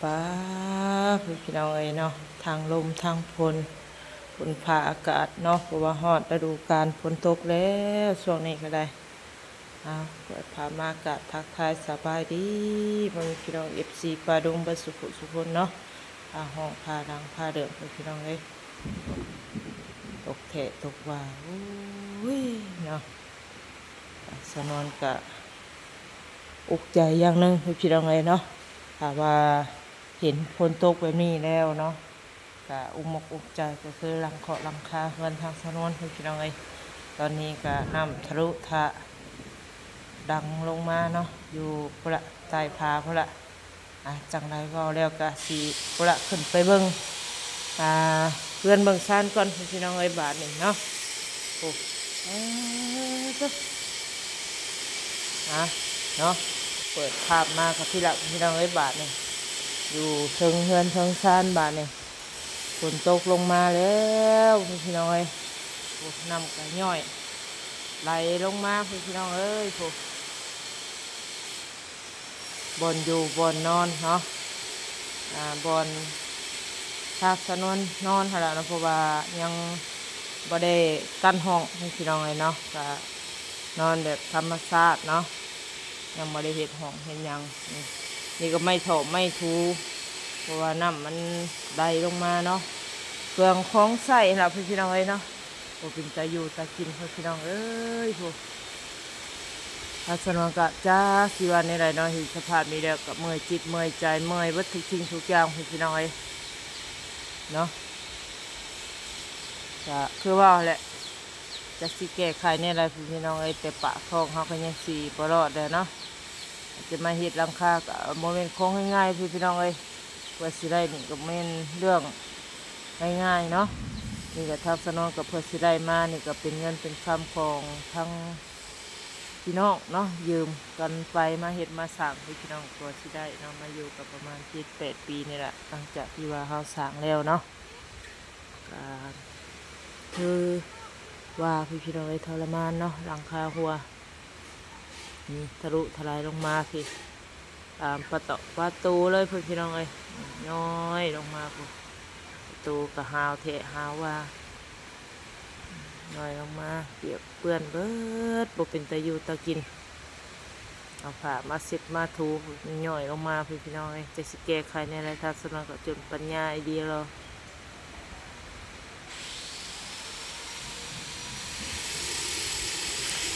ป้าพี่น้องเอ้ยเนาะทางลมทางฝนผ่าอากาศเนาะเพราะว่าฮอดฤดูกาลฝนตกแล้วช่วงนี้ก็ได้เปิดผ่ามากะทักทายสบายดีพี่น้องFCปลาดุงบสุพนเนาะห้องพาดังพาเดิมพี่น้องเอ้ยตกแทะตกว่าโอ้ยเนาะสนวนกะอุกใจอย่างหนึงพี่น้องเอ้ยเนาะถ้าว่าเห็นฝนตกแบบนี้แล้วเนาะกะอุกมกอุกใจก็คือหลังเคาะหลังคาเฮือนทางสนวนพี่น้องเอ้ยตอนนี้กะน้ำทะลุทะดังลงมาเนาะอยู่พุ่นละใต้ผาพุ่นละจังไรก็แล้วกะสีพุ่นละขึ้นไปเบิ่งเพื่อนเบิ่งซ่านก่อนพี่น้องเอ้ยบาทนี่เนาะโอ้เนาะเปิดภาพมากับพี่น้องเอ้ยบาทนี่อยู่เทิงเฮือนเทิงซ่านบาทนี่ฝนตกลงมาแล้วพี่น้องเอ้ยน้ำก็ย่อยไหลลงมาพี่น้องเอ้ยบนอยู่บนนอนเนาะบนทากสนวนนอนขนาดนั้นเพราะว่ายังบ่ได้กั้นห้องให้พี่น้องเลยเนาะก็นอนแบบธรรมชาติเนาะยังบ่ได้เฮ็ดห้องเฮ็ดหยังนี่ก็ไม่ถมไม่ทูเพราะว่าน้ำมันไหลลงมาเนาะเครื่องของใส่ล่ะพี่น้องเลยเนาะบ่เป็นตาอยู่ตากินพี่น้องเอ้ยทัศนกะจ้าสิวันนี้ไรเนาะเห็นสภาพนี้แล้วกับเมื่อยจิตเมื่อยใจเมื่อยวัตถุสิ่งทุกอย่างพี่น้องเอ้ยเนาะก็คือว่าแหละจะสิแก้ไขเนี่ยอะไรพี่น้องเอ้ยแต่ปะคลองเขาก็ยังสีปลอดเลยเนาะจะมาเห็ดหลังคากับโมเมนต์โค้งง่ายๆพี่น้องเอ้ยเพื่อสิได้นี่ก็เมนเรื่องง่ายๆเนาะนี่ก็ทางสนองกับเพื่อสิได้มานี่ก็เป็นเงินเป็นคำของทั้งพี่น้องเนาะยืมกันไปมาเห็ดมาสั่งให้พี่น้องตัวที่ได้เนาะมาอยู่กับประมาณ7-8 ปีนี่แหละหลังจากที่ว่าเขาสั่งแล้วเนาะคือว่าพี่น้องเลยทรมานเนาะหลังคาหัวนี่ทะลุทลายลงมาพี่ตามประตูเลยพี่น้องเลยน้อยลงมาประตูก็หาวเทะหาวว่าน้อยลงมาเปียกเปื้อนเบิดบ่เป็นตะยูตะกินเอาผ้ามาเซ็ตมาถูย่อยลงมาพี่น้องเลยจะสิแก้ไขในอะไรทัศนะก็จนปัญญาไอเดียเรา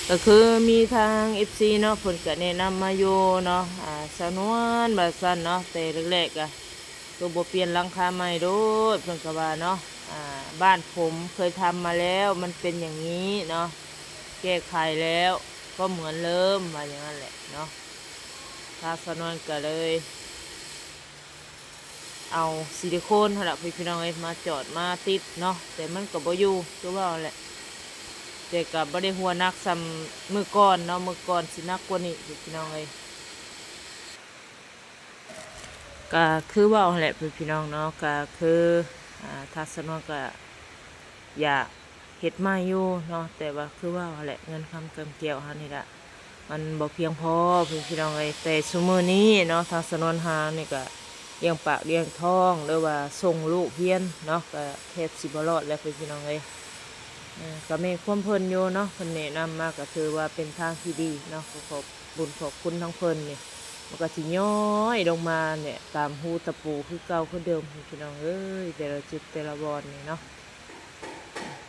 ก็คือมีทาง FC เนาะเพิ่นก็แนะนำมาอยู่เนาะสนวนแบบสั้นเนาะแต่แรกๆก็ตัวบ่เปลี่ยนหลังคาใหม่โดดเพิ่นก็ว่าเนาะบ้านผมเคยทำมาแล้วมันเป็นอย่างนี้เนาะแก้ไขแล้วก็เหมือนเริ่มมาอย่างนั้นแหละเนาะทางสนวนก็เลยเอาซิลิโคนหั่นล่ะพี่น้องเอ้ยมาจอดมาติดเนาะแต่มันก็บ่อยู่คือว่าแหละแต่กับบ่ได้หัวนักซ้ำมือก่อนเนาะมือก่อนสินักกว่านี้พี่น้องเลยก็คือว่าแหละพี่น้องเนาะก็คือทัศนก็อยากเฮ็ดมาอยู่เนาะแต่ว่าคือว่าแหละเงินคำเกิมเกี่ยวฮะนี่ละมันบ่เพียงพอพี่น้องเลยแต่ชั่วโมงนี้เนาะทัศนหานี่ก็เลี้ยงปากเลี้ยงท้องหรือว่าส่งลูกเพียนเนาะก็แทบสิบ่รอดแล้วพี่น้องเลยก็มีความเพลินอยู่เนาะเพิ่นแนะนำมาก็คือว่าเป็นทางที่ดีเนาะขอบบุญขอบคุณทั้งเพิ่นนี่มันก็สิย้อยลงมาเนี่ยตามหูตะปูคือเก่าคือเดิมพี่น้องเอ้ยแต่ละจุดแต่ละบอนนี่เนาะ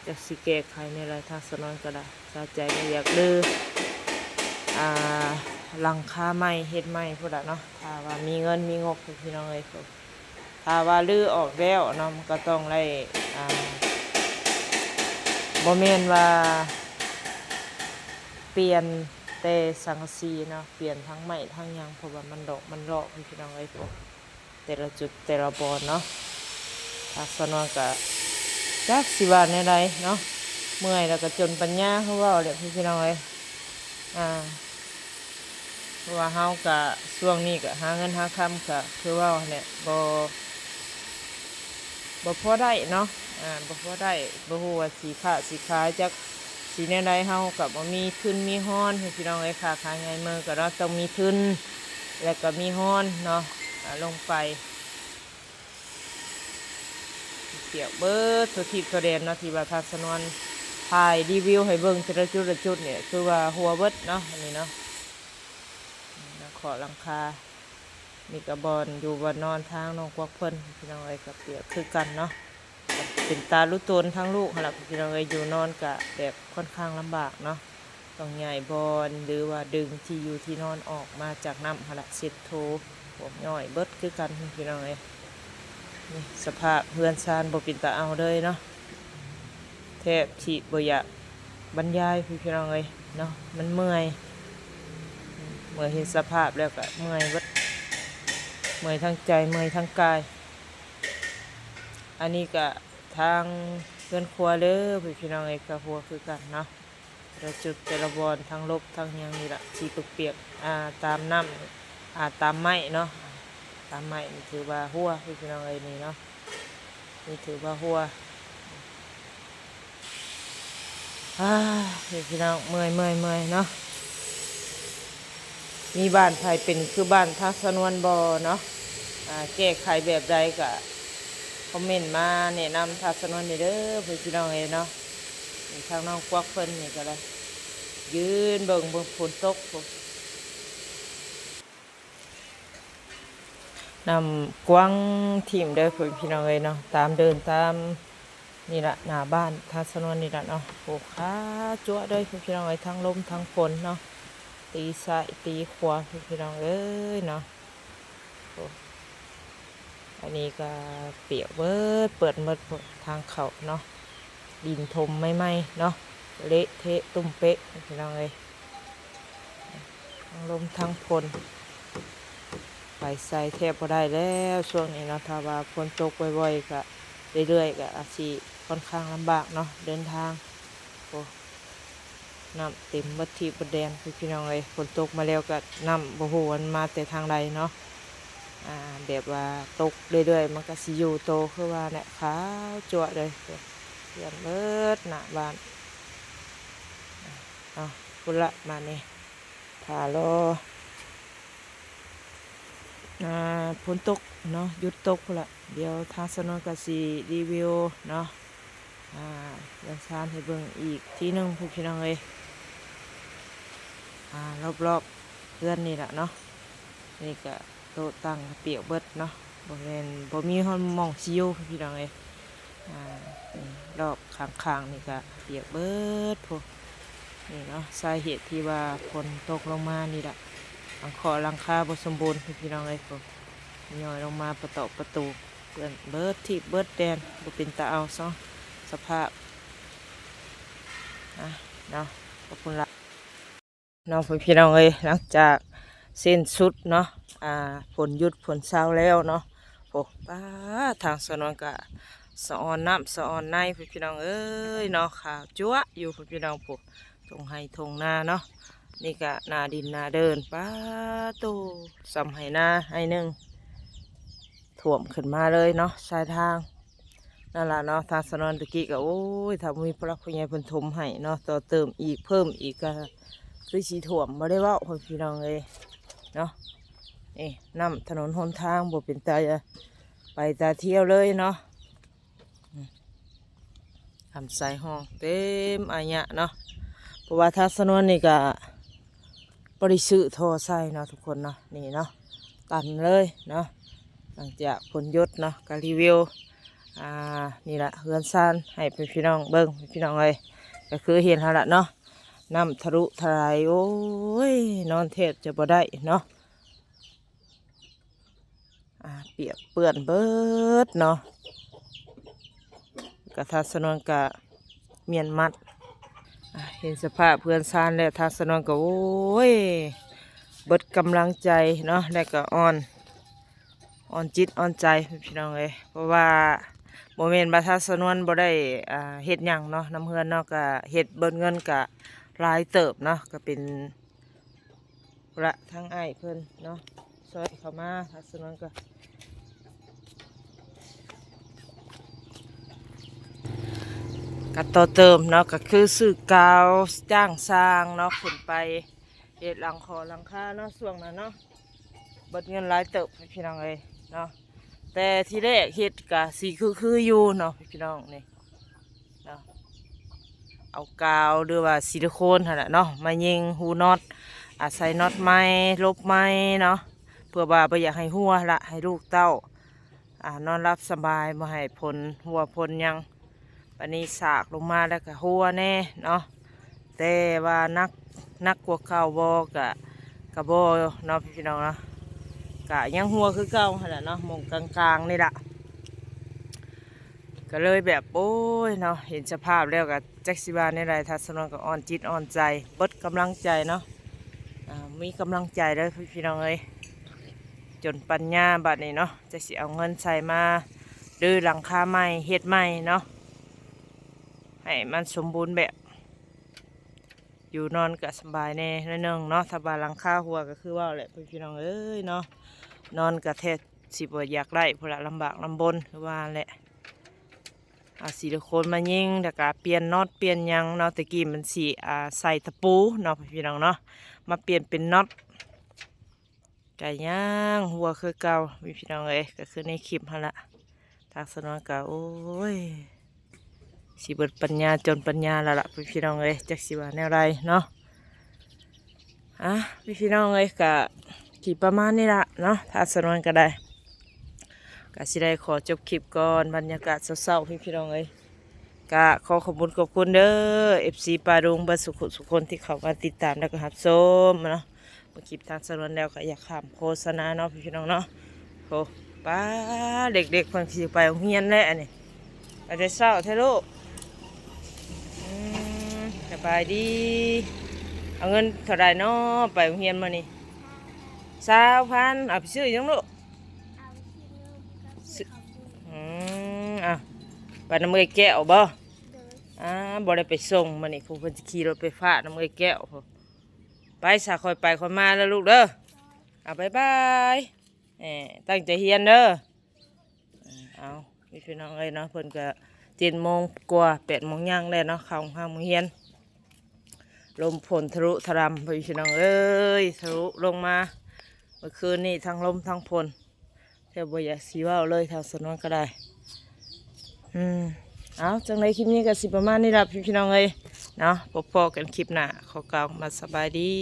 จะสิแก้ไขในรายทางสนองก็ได้สาใจก็อยากดื้อหลังคาใหม่เฮ็ดใหม่พุ่นล่ะเนาะถ้าว่ามีเงินมีงบพี่น้องเอ้ยถ้าว่าลื้อออกแล้วเนาะมันก็ต้องได้บ่แม่นว่าเปลี่ยนแต่สังกะสีเนาะเปลี่ยนทั้งใหม่ทั้งยังเพราะว่ามันดอกมันเลาะพี่น้องเอ้ยพวกแต่ละจุดแต่ละบอนเนาะทักษณะก็จักสิว่าในใดเนาะเมื่อยแล้วก็จนปัญญาเขาว่าเลยพี่น้องเอ้ยเพราะว่าเฮาก็ช่วงนี้ก็หาเงินหาคำก็คือว่าเนี่ยบ่พอได้เนาะบ่พอได้บ่ฮู้ว่าสีขายจักสีในใดเฮากับบ่มีทุนมีฮ้อนให้พี่น้องเอ้ยค้าขายไงมือก็เราต้องมีทุนแล้วก็มีฮ้อนเนาะ ลงไปเปียกเบิดตัวทิพย์ตัวแดนเนาะที่ว่าทางสนวนถ่ายรีวิวให้เบิ่งแต่ละจุดละจุดเนี่ยคือว่าหัวเบิดเนาะอันนี้เนาะขอหลังคามีกระบอนอยู่บนนอนทางน้องกวักเพิ่นพี่น้องเอ้ยกับเปียกคือกันเนาะเป็นตาลุตนทั้งลูกหลับพี่น้องเอ้ยอยู่นอนกะแบบค่อนข้างลำบากเนาะต้องใหญ่บอลหรือว่าดึงที่อยู่ที่นอนออกมาจากน้ำหลักเซ็ตโทพวกย่อยเบิดคือกันพี่น้องเอ้ยนี่สภาพเพื่อนซานบ่เป็นตาเอาเลยเนาะแทบที่บ่อยากบรรยายพี่น้องเอ้ยเนาะมันเมื่อยเห็นสภาพแล้วก็เมื่อยเบิดเมื่อยทั้งใจเมื่อยทั้งกายอันนี้ก็ทางเพื่อนครัวเลยพี่น้องเอ้ยกับครัวคือกันเนาะแต่จุดแต่ละบอลทั้งลบทั้งยังนี่แหละที่เปียกตามน้ำตามไม้เนาะตามไม้นี่ถือว่าหัวพี่น้องเอ้ยนี่เนาะนี่ถือว่าหัวพี่น้องเมื่อยเนาะมีบ้านไผเป็นคือบ้านทัศนวนบอเนาะแก้ไขแบบใดก็คอมเมนต์มาแนะนำทัศนวนเด้อพี่น้องเอ้ยเนาะทางน้องกวักเพิ่นนี่ก็เลยยืนเบิ่งฝนตกนำกว้างทีมเด้อพี่น้องเอ้ยเนาะตามเดินตามนี่ละหน้าบ้านทัศนวนนี่ละเนาะโอ้ขาจั่วเด้อพี่น้องเอ้ยทั้งลมทั้งฝนเนาะตีซ้ายตีขวาพี่น้องเอ้ยเนาะอันนี้ก็เปียกเปิดหมดทางเขาเนาะดินทมไม่เนาะเละเทะตุ้มเป๊ะพี่น้องเอ้ยทั้งลมทั้งฝนไปใส่แทบพอได้แล้วช่วงนี้เนาะถ้าว่าฝนตกบ่อยๆก็เรื่อยๆก็อาจจะค่อนข้างลำบากเนาะเดินทางโอ้น้ำเต็มบัดทีบัดแดนพี่น้องเอ้ยฝนตกมาแล้วก็น้ำบ่ฮู้มันมาแต่ทางใดเนาะแบบว่าตกเรื่อยๆมันก็สิอยู่โตคือว่าเนี่ยขาวจั่วเลยเปลี่ยนเบิดหน้าบ้านพุ่นละมาเนี่ยถ่ารอฝนตกเนาะหยุดตกพุ่นละเดี๋ยวทางสนวนกสิรีวิวเนาะยังชานให้เบิ่งอีกที่นึงพี่น้องเลยรอบเพื่อนนี่แหละเนาะนี่ก็โต๊ะตั้งเปียกเบิดเนาะบ่มีห้องมองซิวพี่น้องเลยรอบข้างๆนี่ก็เปียกเบิดพวกนี่เนาะสาเหตุที่ว่าฝนตกลงมานี่แหละหลังคาบ่สมบูรณ์พี่น้องเลยพวกย่อยลงมาประตูเปื้อนเบิดที่เบิดแดนบ่เป็นตาเอาซะสภาพเนาะขอบคุณละน้องพี่น้องเอ้ยหลังจากเส้นสุดเนาะฝนหยุดฝนเศร้าแล้วเนาะโอ้ป้าทางสนวนกะสะออนน้ำสะออนในพี่น้องเอ้ยเนาะขาวจั๊วอยู่พี่น้องพวกทงไห้ทงนาเนาะนี่กะนาดินนาเดินป้าตูสำไห้นาให้หนึ่งถ่วมขึ้นมาเลยเนาะชายทางนั่นแหละเนาะทางสนวนตะกี้ก็โอ้ยถ้ามีพระพุทธใหญ่เพิ่นถมให้เนาะต่อเติมอีกเพิ่มอีกก็คือสีถ่วมไม่ได้ว่าพี่น้องเลยเนาะนี่น้ำถนนหนทางบ่เป็นตาไปตาเที่ยวเลยเนาะทำใส่ห้องเต็มอันเนี้ยเนาะเพราะว่าทางสนวนนี่ก็บริสุทธิ์ทอใส่เนาะทุกคนเนาะนี่เนาะตันเลยเนาะหลังจากผลยศเนาะการรีวิวนี่แหละเฮือนซานให้พี่น้องเบิ้งพี่น้องเลยก็คือเห็นแล้วละเนาะน้ำทะลุทลายโอ้ยนอนเทศจะบ่ได้เนาะเปียกเปื้อนเบิดเนาะกระทัศนนกะเมียนมัดเห็นสภาพเพื่อนซานแล้วทัศนนก็โอ้ยเบิดกำลังใจเนาะแล้วก็อ่อนจิตอ่อนใจพี่น้องเลยเพราะว่าโมเมนต์บรรทัดสนวนบ่ได้เฮ็ดหยังเนาะน้ำเฮือนเนาะก็เฮ็ดเบิดเงินก็รายเติบเนาะก็เป็นละทั้งไอ้เพิ่นเนาะซอยเข้ามาทัดสนวนก็ต่อเติมเนาะก็คือซื้อกาวจ้างสร้างเนาะขนไปเฮ็ดหลังคาเนาะช่วงนั้นเนาะ เบิดเงินหลายเติบพี่น้องเอ้ยเนาะแต่ที่แรกเฮ็ดกะสีคืออยู่เนาะพี่น้องนี่เนาะเอากาวหรือว่าซิลิโคนหั่นน่ะเนาะมายิงหูน็อตใส่น็อตไม้ลบไม้เนาะเพื่อว่าบ่อยากให้หัวละให้ลูกเต้านอนรับสบายบ่ให้ผลหัวผลหยังปันนี้สากลงมาแล้วก็หัวแน่เนาะแต่ว่านักกว่าเก่าบ่กะบ่เนาะพี่น้องเนาะกะยังหัวคือเก่าหั่นน่ะเนาะหมองกลางๆนี่ล่ะก็เลยแบบโอ้ยเนาะเห็นสภาพแล้วก็จักสิบาในไรทัศนนก็อ่อนจิตอ่อนใจเบิดกำลังใจเนาะมีกำลังใจแล้วพี่น้องเอ้ยจนปัญญาบัดนี้เนาะจะสิเอาเงินใส่มาดื้อหลังคาใหม่เฮ็ดใหม่เนาะให้มันสมบูรณ์แบบอยู่นอนก็สบายแน่นิดนึงเนาะถ้าบาหลังคาหัวก็คือว่าแหละพี่น้องเอ้ยเนาะนอนกระแทกสิบอยากได้พละลำบากลำบนคือว่าแหละเอาซิลิโคนมายิงแต่ก็เปลี่ยนน็อตเปลี่ยนยังเนาะตะกี้มันสีใส่ตะปูเนาะพี่น้องเนาะมาเปลี่ยนเป็นน็อตไก่ย่างหัวคือเก่าพี่น้องเอ้ยก็คือในคลิปหั่นละทางสนวนก็โอ้ยสิเบิดปัญญาจนปัญญาละละพี่น้องเอ้ยจักสิว่าแนวไรเนาะพี่น้องเอ้ยก็คลิปประมาณนี้ละเนาะทางสนวนก็ได้ก็สิได้ขอจบคลิปก่อนบรรยากาศเศร้าๆพี่น้องเอ้ยก็ขอขอบคุณเด้อ FC ปารุงบัดสุขคนที่เข้ามาติดตามแล้วก็รับชมเนาะเมื่อคลิปทางสนวนแล้วก็อยากขามโฆษณาเนาะพี่น้องเนาะโอ้ป้าเด็กๆคนที่ไปโรงเรียนแล้วอันนี้ไปได้เศร้าเท่ลูกสบายดีเอาเงินเท่าไรเนาะไปโรงเรียนมานี่20,000เอาไปซื้อยังลูกไปน้ำมือแก้วบ่บ่ได้ไปส่งมานี่ครูเพิ่นสิขี่รถไปฟาดน้ำมือแก้วไปสาคอยไปคอยมาแล้วลูกเด้อบ๊ายบายตั้งใจเรียนเด้อเอาพี่น้องเอ้ยเนาะเพิ่นก็7 โมงกว่า8 โมงย่างแล้วเนาะเข้าห้องเรียนลมฝนทะลุทะลำพี่น้องเอ้ยทะลุลงมาเมื่อคืนนี้ทั้งลมทั้งฝนแทบบ่อยากสิเว้าเลยทางสนวนก็ได้เอาจังไรคลิปนี้ก็สิประมาณนี้ละพี่น้องเอ้ยเนาะพบกันคลิปหน้าขอกล่าวมาสบายดี